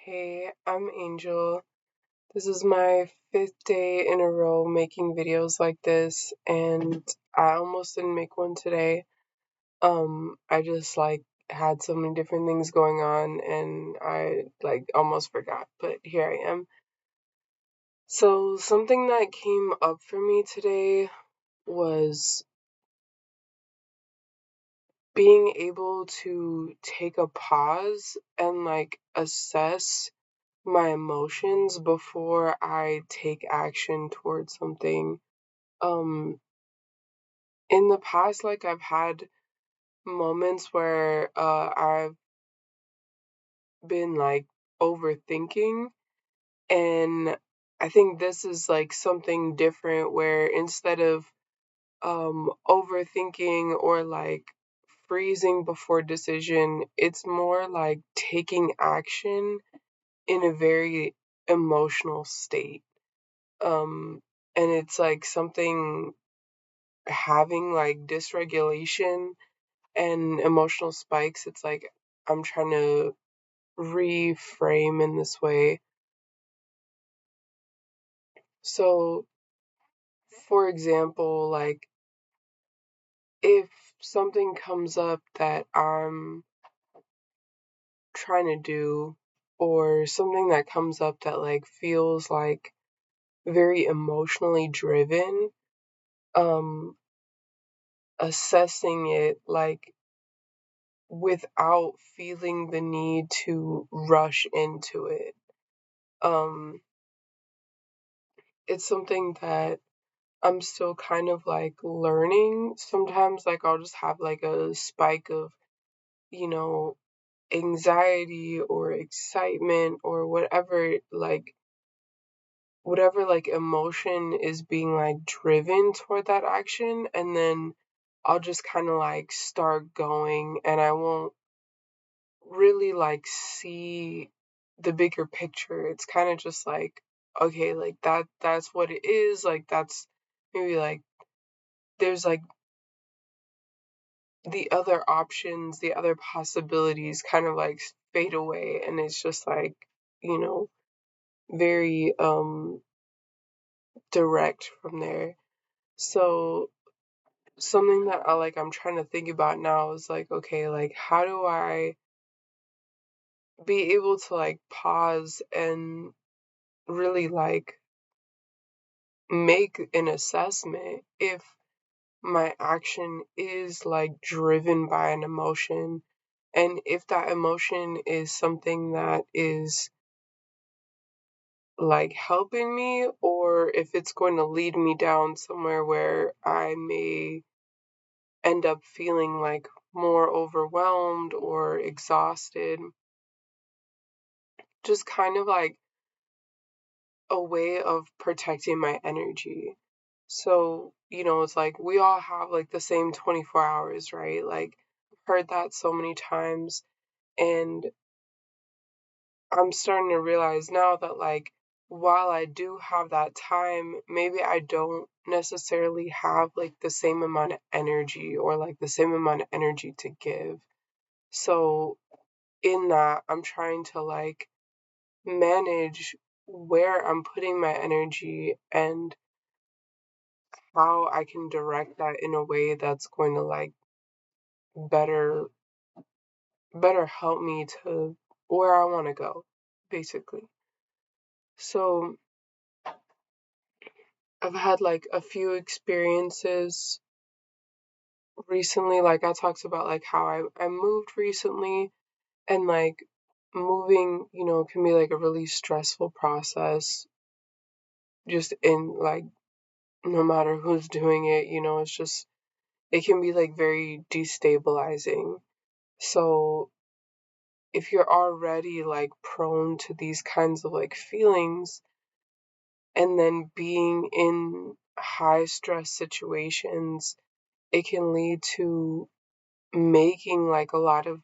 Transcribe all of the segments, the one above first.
Hey, I'm Angel. This is my fifth day in a row making videos like this, and I almost didn't make one today. I just had so many different things going on and I almost forgot, but here I am. So, something that came up for me today was being able to take a pause and assess my emotions before I take action towards something. Um, in the past, I've had moments where I've been overthinking, and I think this is something different where instead of overthinking or freezing before decision, it's more like taking action in a very emotional state. Um, and it's something having dysregulation and emotional spikes. It's I'm trying to reframe in this way. So, for example, if something comes up that I'm trying to do, or something that comes up that feels very emotionally driven, um, assessing it without feeling the need to rush into it. Um, it's something that I'm still kind of learning. Sometimes I'll just have a spike of, you know, anxiety or excitement or whatever emotion is being driven toward that action, and then I'll just kind of start going and I won't really see the bigger picture. It's kind of just okay, that's what it is. That's maybe there's the other options, the other possibilities kind of fade away, and it's just you know, very direct from there. So something that I'm trying to think about now is okay, how do I be able to pause and really make an assessment if my action is driven by an emotion, and if that emotion is something that is helping me, or if it's going to lead me down somewhere where I may end up feeling more overwhelmed or exhausted. Just kind of a way of protecting my energy. So, it's we all have the same 24 hours, right? I've heard that so many times, and I'm starting to realize now that while I do have that time, maybe I don't necessarily have the same amount of energy, or the same amount of energy to give. So in that, I'm trying to manage where I'm putting my energy and how I can direct that in a way that's going to better help me to where I want to go, basically. So I've had a few experiences recently. I talked about how I moved recently, and moving, can be a really stressful process, just in no matter who's doing it, it's just, it can be very destabilizing. So if you're already prone to these kinds of feelings, and then being in high stress situations, it can lead to making a lot of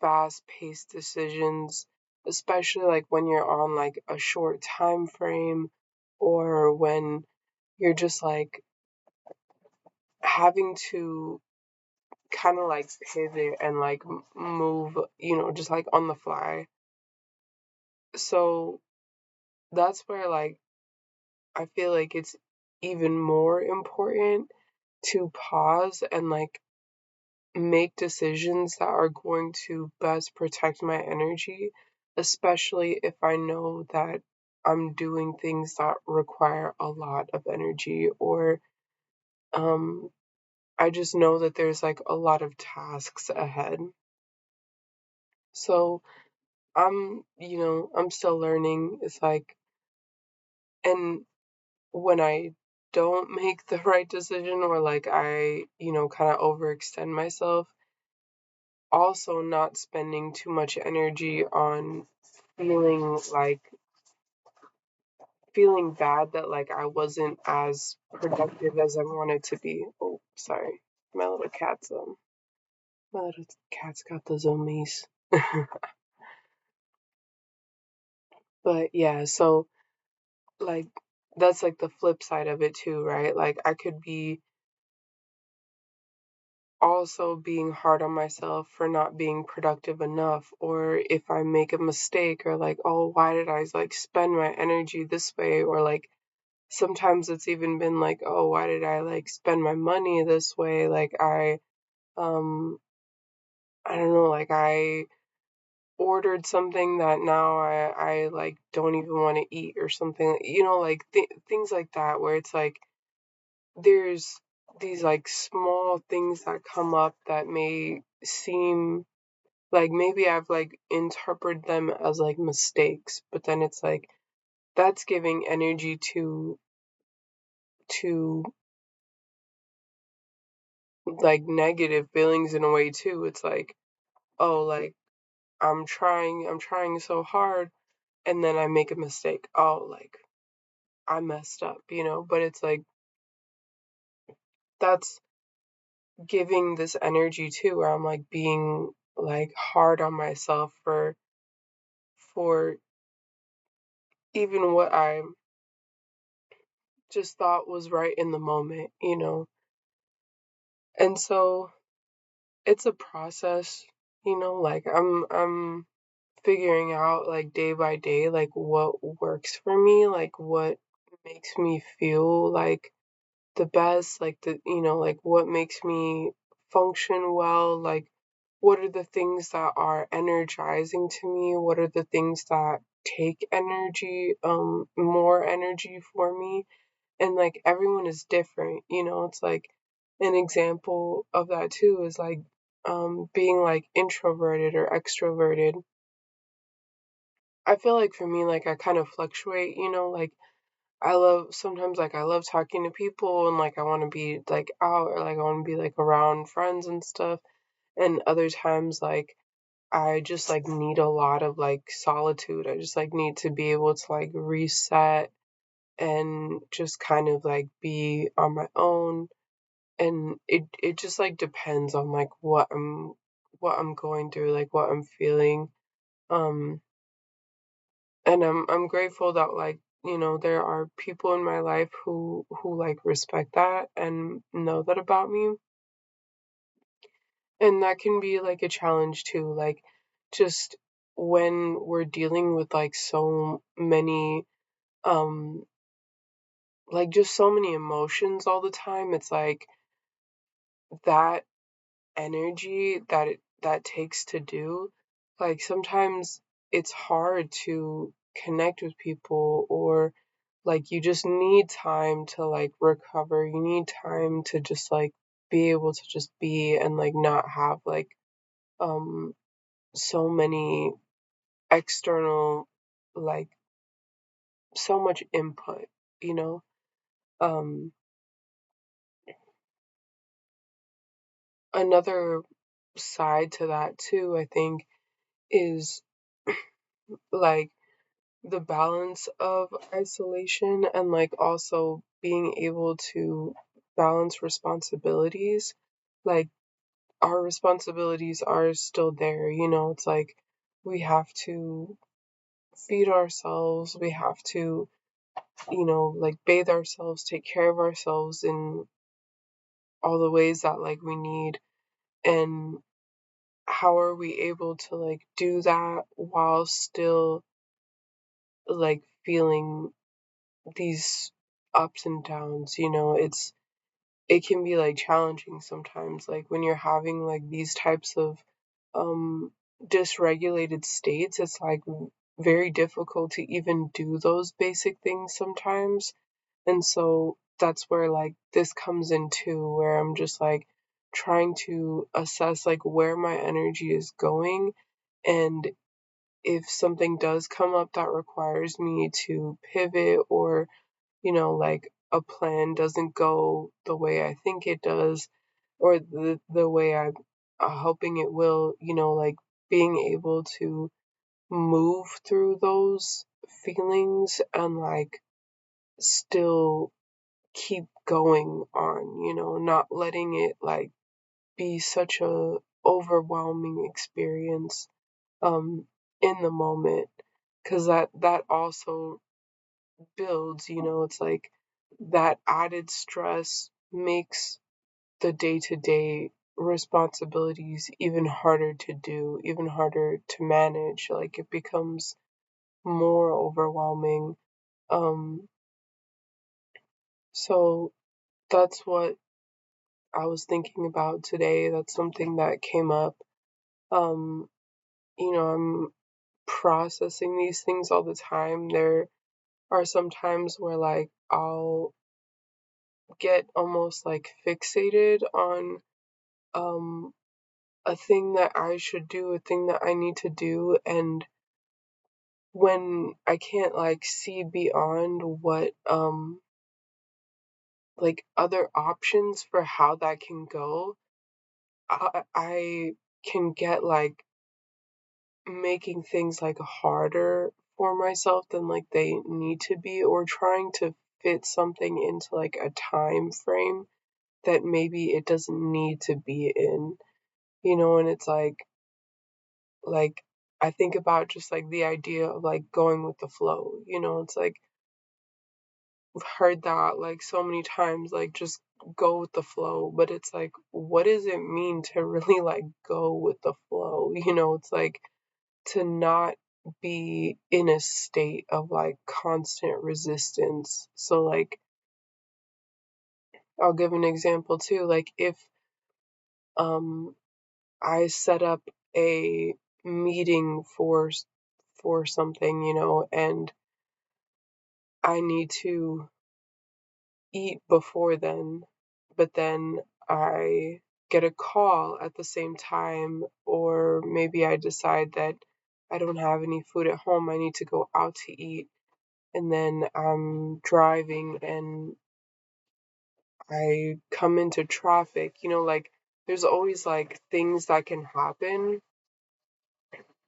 fast paced decisions, especially when you're on a short time frame, or when you're just having to kind of pivot and move, just on the fly. So that's where like I feel like it's even more important to pause and like make decisions that are going to best protect my energy, especially if I know that I'm doing things that require a lot of energy, or um I just know that there's like a lot of tasks ahead. So I'm still learning. It's like, and when I don't make the right decision, or like I, kind of overextend myself, also not spending too much energy on feeling like feeling bad that like I wasn't as productive as I wanted to be. Oh, sorry. My little cat's got the zoomies. But yeah, so like that's like the flip side of it too, right? Like I could be also being hard on myself for not being productive enough, or if I make a mistake, or like, oh, why did I like spend my energy this way, or like sometimes it's even been like, oh, why did I like spend my money this way, like um I don't know, like I ordered something that now I like don't even want to eat or something, like things like that, where it's like there's these like small things that come up that may seem like maybe I've like interpreted them as like mistakes, but then it's like that's giving energy to like negative feelings in a way too. It's like, oh, like I'm trying so hard, and then I make a mistake. Oh, like I messed up, but it's like that's giving this energy too, where I'm like being like hard on myself for even what I just thought was right in the moment. And so it's a process, like I'm figuring out like day by day like what works for me, like what makes me feel like the best, like like what makes me function well, like what are the things that are energizing to me, what are the things that take energy, more energy for me. And like everyone is different, it's like an example of that too is like being like introverted or extroverted. I feel like for me, like I kind of fluctuate, like I love talking to people, and like I want to be like out, or like I want to be like around friends and stuff. And other times like I just like need a lot of like solitude. I just like need to be able to like reset and just kind of like be on my own. And it just like depends on like what I'm going through, like what I'm feeling. Um and I'm grateful that like there are people in my life who like respect that and know that about me. And that can be like a challenge too, like just when we're dealing with like so many um like just so many emotions all the time. It's like that energy that takes to do, like sometimes it's hard to connect with people, or like you just need time to like recover, you need time to just like be able to just be and like not have like um so many external, like so much input, you know um another side to that too, I think, is like the balance of isolation and like also being able to balance responsibilities. Like our responsibilities are still there, it's like we have to feed ourselves, we have to, like bathe ourselves, take care of ourselves in all the ways that like we need. And how are we able to like do that while still like feeling these ups and downs, it can be like challenging sometimes, like when you're having like these types of um dysregulated states. It's like very difficult to even do those basic things sometimes. And so that's where like this comes into where I'm just like trying to assess like where my energy is going, and if something does come up that requires me to pivot, or like a plan doesn't go the way I think it does, or the way I'm hoping it will, like being able to move through those feelings and like still keep going on, not letting it like be such a overwhelming experience um in the moment, because that also builds, it's like that added stress makes the day-to-day responsibilities even harder to do, even harder to manage. Like it becomes more overwhelming. um so that's what I was thinking about today. That's something that came up. um I'm processing these things all the time. There are some times where like I'll get almost like fixated on um a thing that I should do, a thing that I need to do, and when I can't like see beyond what like other options for how that can go, I can get like making things like harder for myself than like they need to be, or trying to fit something into like a time frame that maybe it doesn't need to be in, and it's like I think about just like the idea of like going with the flow, it's like I've heard that like so many times, like just go with the flow, but it's like what does it mean to really like go with the flow? It's like to not be in a state of like constant resistance. So like I'll give an example too. Like if um I set up a meeting for something, and I need to eat before then, but then I get a call at the same time, or maybe I decide that I don't have any food at home, I need to go out to eat, and then I'm driving and I come into traffic, like there's always like things that can happen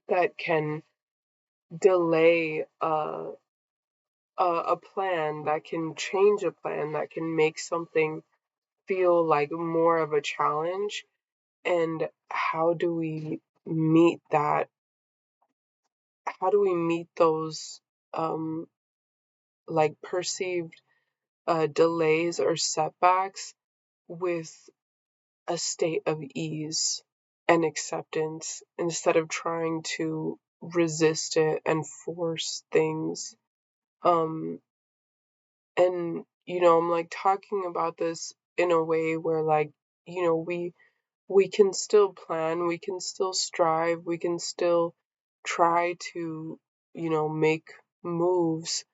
that can delay a plan, that can change a plan, that can make something feel like more of a challenge. And meet that how do we meet those um like perceived delays or setbacks with a state of ease and acceptance, instead of trying to resist it and force things. um and I'm like talking about this in a way where like we can still plan, we can still strive, we can still try to, make moves,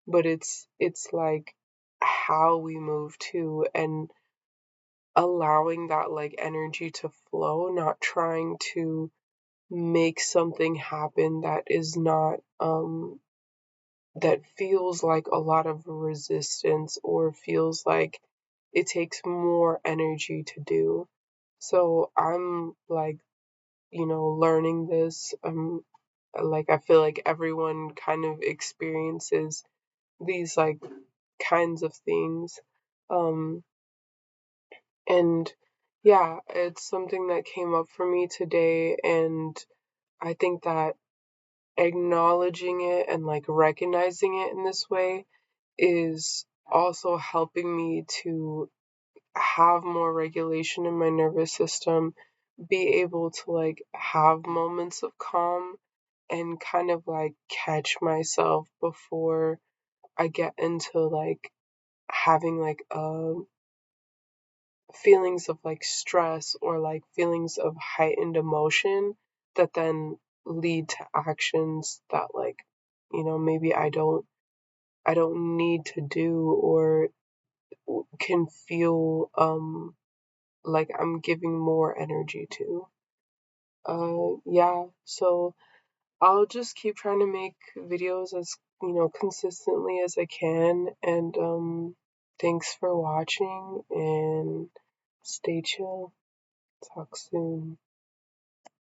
but it's like how we move too, and allowing that like energy to flow, not trying to make something happen that is not that feels like a lot of resistance, or feels like it takes more energy to do. So I'm like, learning this. Like I feel like everyone kind of experiences these like kinds of things. Um, and yeah, it's something that came up for me today, and I think that acknowledging it and like recognizing it in this way is also helping me to have more regulation in my nervous system, be able to like have moments of calm, and kind of like catch myself before I get into like having like feelings of like stress or like feelings of heightened emotion that then lead to actions that like maybe I don't need to do or can feel like I'm giving more energy to. Yeah, so I'll just keep trying to make videos as, consistently as I can. And thanks for watching and stay chill. Talk soon.